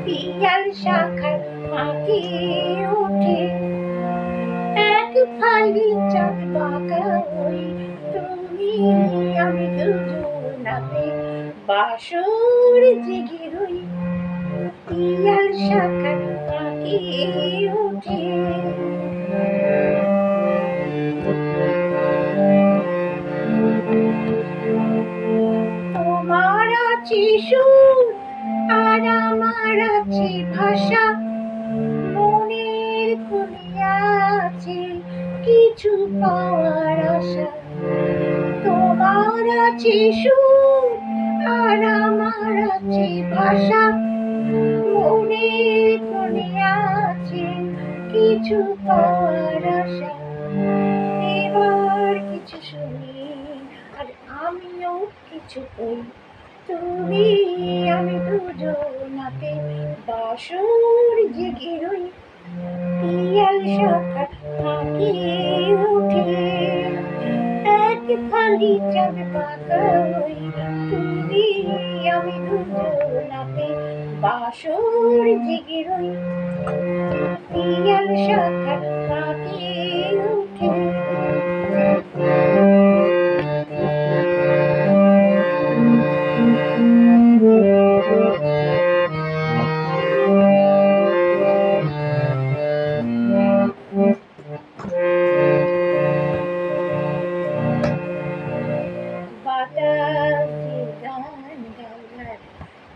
পিয়াল শাখার ফাঁকে ওঠে এক ফালি চাঁদ বাঁকা ওই তুমি আমি দুজনাতে বাসর জেগে রই পিয়াল শাখার ফাঁকে ওঠে। তোমার আছে সুর আর আমার আছে ভাষা, মনের কোণে আছে কিছু পাওয়ার আশা। তোমার আছে সুর আর আমার আছে ভাষা, মনের কোণে আছে কিছু পাওয়ার আশা। এবার কিছু শুনি আর আমিও কিছু কই, তুমি আমি দুজনাতে বাসর জেগে রই পিয়াল শাখার ফাঁকে ওঠে এক ফালি চাঁদ বাঁকা ওই তুমি আমি দুজনাতে বাসর জেগে রই পিয়াল শাখার ফাঁকে ওঠে।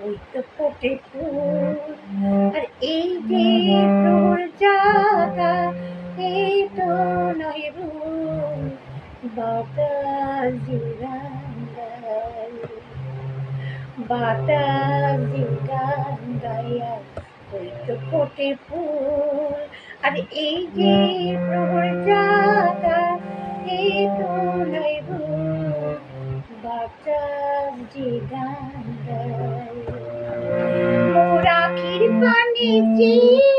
ওই তো ফোটে ফুল আর এই যে প্রহর জাগা এই তো নয় ভুল বাতাসি গান গায় বাতাসি গান গায়া ওই তো ফোটে ফুল আর এই যে প্রহর জাগা এই তো নয় ভুল বাতাসি গান গায়। মোর আখির পানে চেয়ে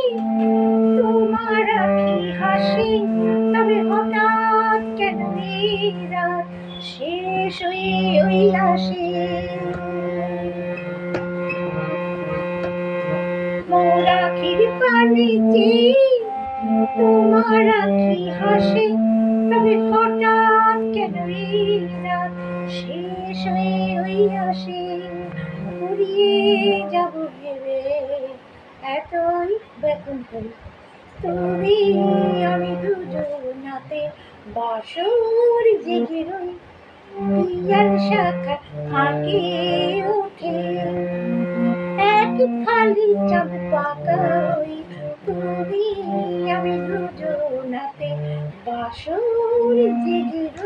তোমার আখি হাসে, তবে হঠাৎ কেন এই রাত শেষ হয়ে ওই আসে। মোর আখির পানে চেয়ে তোমার আখি হাসে, তবে হঠাৎ কেন এই রাত শেষ হয়ে ওই আসে। ফুরিয়ে যাব ভেবে এতই বেকুল হই, তুমি আমি দুজনাতে বাসর জেগে রই পিয়াল শাখার ফাঁকে ওঠে এক ফালি চাঁদ বাঁকা ওই তুমি আমি দুজনাতে বাসর জেগে রই।